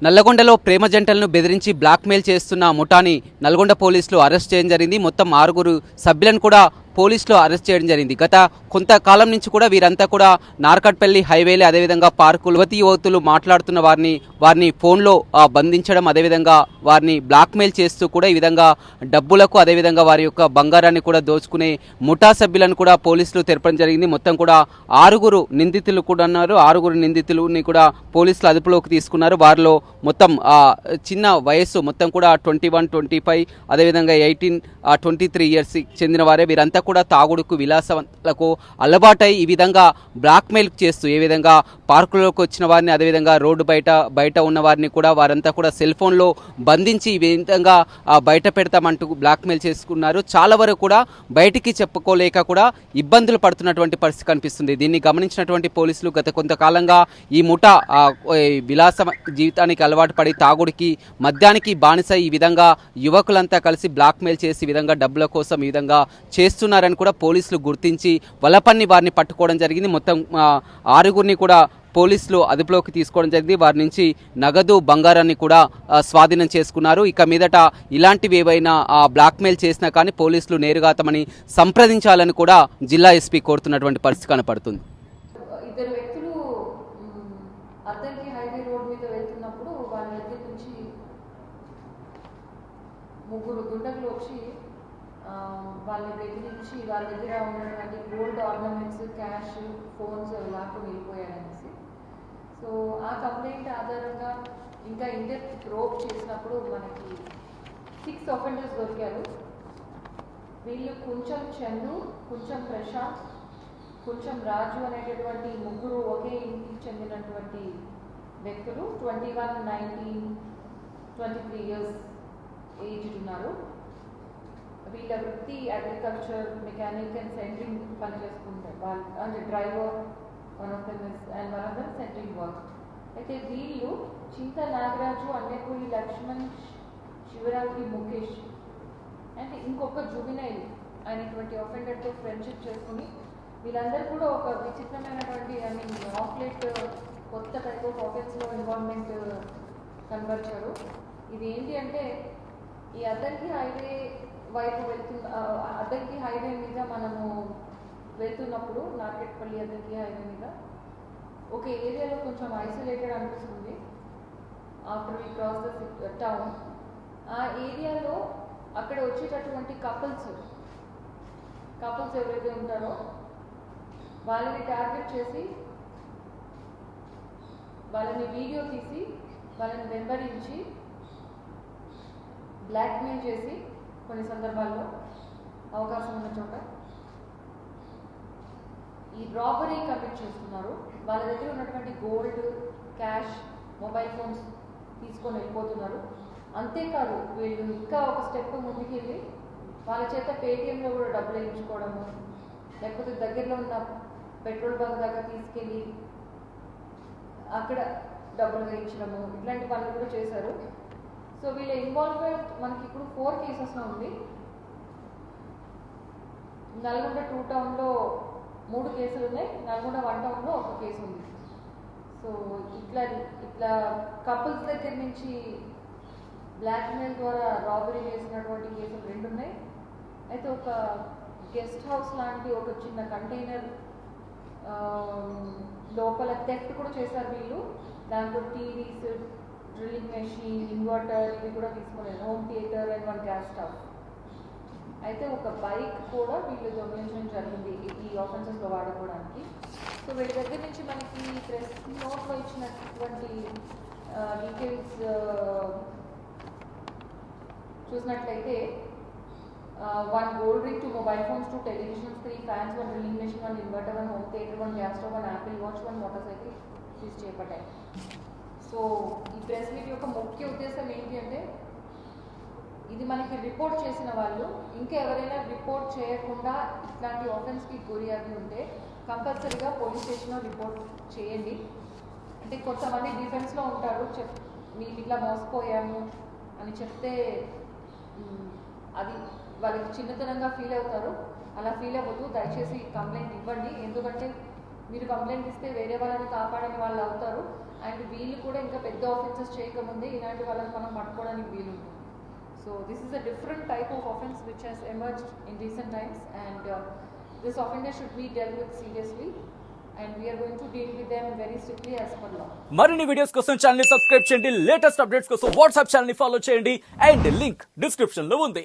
నల్లగొండలో ప్రేమ జంటలను బెదిరించి బ్లాక్మెయిల్ చేస్తున్న ముఠాని నల్గొండ పోలీసులు అరెస్ట్ చేయడం జరిగింది. మొత్తం 6 సభ్యులను కూడా పోలీసులు అరెస్ట్ చేయడం జరిగింది. గత కొంతకాలం నుంచి కూడా వీరంతా కూడా నార్కట్పల్లి హైవేలే అదేవిధంగా పార్కులు యువతులు మాట్లాడుతున్న వారిని ఫోన్లో బంధించడం, అదేవిధంగా వారిని బ్లాక్మెయిల్ చేస్తూ కూడా ఈ విధంగా డబ్బులకు అదేవిధంగా వారి యొక్క బంగారాన్ని కూడా దోచుకునే ముఠా సభ్యులను కూడా పోలీసులు తెరపడం జరిగింది. మొత్తం కూడా 6 నిందితులు కూడా ఉన్నారు. 6 నిందితులని కూడా పోలీసులు అదుపులోకి తీసుకున్నారు. వారిలో మొత్తం చిన్న వయస్సు మొత్తం కూడా 21, 25 అదేవిధంగా 18, 23 ఇయర్స్ చెందిన వారే. వీరంతా కూడా తాగుడుకు విలాసవంతులకు అలవాటై ఈ విధంగా బ్లాక్మెయిల్ చేస్తూ ఏ విధంగా పార్కులోకి వచ్చిన వారిని అదేవిధంగా రోడ్డు బయట ఉన్న వారిని కూడా వారంతా కూడా సెల్ ఫోన్లో బంధించి ఈ విధంగా బయట పెడతామంటూ బ్లాక్మెయిల్ చేసుకున్నారు. చాలా వరకు కూడా బయటికి చెప్పుకోలేక కూడా ఇబ్బందులు పడుతున్నటువంటి పరిస్థితి కనిపిస్తుంది. దీన్ని గమనించినటువంటి పోలీసులు గత కొంతకాలంగా ఈ ముఠా విలాస జీవితానికి అలవాటు పడి తాగుడికి మద్యానికి బానిస ఈ విధంగా యువకులంతా కలిసి బ్లాక్మెయిల్ చేసి ఈ విధంగా డబ్బుల కోసం ఈ విధంగా చేస్తున్నారని కూడా పోలీసులు గుర్తించి వలపన్ని వారిని పట్టుకోవడం జరిగింది. మొత్తం 6 కూడా పోలీసులు అదుపులోకి తీసుకోవడం జరిగింది. వారి నుంచి నగదు బంగారాన్ని కూడా స్వాధీనం చేసుకున్నారు. ఇక మీదట ఇలాంటివి ఏవైనా బ్లాక్మెయిల్ చేసినా కానీ పోలీసులు నేరుగా తమని సంప్రదించాలని కూడా జిల్లా ఎస్పీ కోరుతున్నటువంటి పరిస్థితి కనపడుతుంది. ఇద్దరు వ్యక్తులు అద్దంకి హైవే రోడ్ మీద వెళ్తున్నప్పుడు వాళ్ళ దగ్గర నుంచి 3 గుండెలు వచ్చి వాళ్ళని బెదిరించి వాళ్ళ దగ్గర ఉన్నటువంటి గోల్డ్ ఆర్నమెంట్స్, క్యాష్, ఫోన్స్ లాక్కొని వెళ్ళిపోయారనేసి. సో ఆ కంప్లైంట్ ఆధారంగా ఇంకా ఇండెప్త్ ప్రోబ్ చేసినప్పుడు మనకి 6 అఫెండర్స్ దొరికారు. వీళ్ళు కొంచెం చందు, కొంచెం ప్రశాంత్, కొంచెం రాజు అనేటటువంటి 3 ఒకే ఇంటికి చెందినటువంటి వ్యక్తులు. 21, 19, 23 ఇయర్స్ ఏజ్డ్ ఉన్నారు. వీళ్ళ వృత్తి అగ్రికల్చర్, మెకానిక్ అండ్ సెంటరింగ్ పని చేసుకుంటారు. వాళ్ళు అంటే driver one of them centering work. అయితే వీళ్ళు చింత నాగరాజు, అన్నెపూరి లక్ష్మణ్, శివరాత్రి ముఖేష్ అంటే ఇంకొక జువినైల్ అయినటువంటి అఫెండర్తో ఫ్రెండ్షిప్ చేసుకుని వీళ్ళందరూ కూడా ఒక విచిత్రమైనటువంటి ఆఫ్లెట్ కొత్త టైప్ ఆఫ్ ఆఫెన్స్లో ఇన్వాల్వ్మెంట్ కనబరిచారు. ఇది ఏంటి అంటే ఈ అద్దంకి హైవే వైపు అద్దంకి హైవే మీద మనము వెళ్తున్నప్పుడు నార్కెట్పల్లి అద్దంకి హైవే మీద ఒక ఏరియాలో కొంచెం ఐసోలేటెడ్ అనిపిస్తుంది. After we cross the town ఆ ఏరియాలో అక్కడ వచ్చేటటువంటి కపుల్స్ ఎవరైతే ఉంటారో వాళ్ళని టార్గెట్ చేసి వాళ్ళని వీడియో తీసి వాళ్ళని వెంబడించి బ్లాక్మెయిల్ చేసి కొన్ని సందర్భాల్లో అవకాశం ఉన్న చోట ఈ రాబరీ కమిట్ చేస్తున్నారు. వాళ్ళ దగ్గర ఉన్నటువంటి గోల్డ్, క్యాష్, మొబైల్ ఫోన్స్ తీసుకొని వెళ్ళిపోతున్నారు. అంతేకాదు వీళ్ళు ఇంకా ఒక స్టెప్ ముందుకెళ్ళి వాళ్ళ చేత పేటిఎంలో కూడా డబ్బులు వేయించుకోవడము, లేకపోతే దగ్గరలో ఉన్న పెట్రోల్ బంక్ దాకా తీసుకెళ్ళి అక్కడ డబ్బులు వేయించడము, ఇట్లాంటి పనులు కూడా చేశారు. సో వీళ్ళ ఇన్వాల్వ్మెంట్ మనకి ఇప్పుడు 4 కేసెస్లో ఉంది. నల్గొండ 2 టౌన్లో 3 కేసులు ఉన్నాయి. నల్గొండ 1 టౌన్లో 1 కేసు ఉంది. సో ఇట్లా కపుల్స్ దగ్గర నుంచి బ్లాక్మెయిల్ ద్వారా రాబరీ చేసినటువంటి కేసులు 2 ఉన్నాయి. అయితే ఒక గెస్ట్ హౌస్ లాంటి ఒక చిన్న కంటైనర్ లోపల థెఫ్ట్ కూడా చేశారు వీళ్ళు. దాంట్లో టీవీస్, డ్రిల్లింగ్ మెషిన్, ఇన్వర్టర్ ఇవి కూడా తీసుకున్నారు. Home theatre and 1 gas stove. అయితే ఒక బైక్ కూడా వీళ్ళు దొంగిలించడం జరిగింది ఈ ఆఫెన్సెస్లో వాడుకోవడానికి. సో వీళ్ళ దగ్గర నుంచి మనకి ప్రెస్ నోట్లో ఇచ్చినటువంటి డీటెయిల్స్ చూసినట్లయితే 1 gold ring, 2 mobile phones, 2 televisions, 3 fans, 1 drilling machine, 1 inverter, 1 home theater, 1 gas stove, 1 Apple watch, 1 motorcycle seize చేయబడ్డాయి. సో ఈ ప్రెస్ మీట్ యొక్క ముఖ్య ఉద్దేశం ఏంటి అంటే ఇది మనకి రిపోర్ట్ చేసిన వాళ్ళు ఇంకా ఎవరైనా రిపోర్ట్ చేయకుండా ఇట్లాంటి ఆఫెన్స్కి గురి అవి ఉంటే కంపల్సరీగా పోలీస్ స్టేషన్లో రిపోర్ట్ చేయండి. అంటే కొంతమంది డిఫెన్స్లో ఉంటారు, మేము ఇట్లా మోసపోయాము అని చెప్తే అది వాళ్ళకి చిన్నతనంగా ఫీల్ అవుతారు. అలా ఫీల్ అవ్వద్దు, దయచేసి కంప్లైంట్ ఇవ్వండి. ఎందుకంటే మీరు కంప్లైంట్ ఇస్తే వేరే వాళ్ళని కాపాడని వాళ్ళు అవుతారు. అండ్ వీళ్ళు కూడా ఇంకా పెద్ద ఆఫెన్సెస్ చేయకముందే ఇలాంటి వాళ్ళని మనం పట్టుకోవడానికి వీలుంటుంది. So this is a different type of offence which has emerged in recent times and this offender should be dealt with seriously and we are going to deal with them very strictly as per law. మరిన్ని videos కోసం channel ని subscribe చేయండి, latest updates కోసం WhatsApp channel ని follow చేయండి and link description లో ఉంది.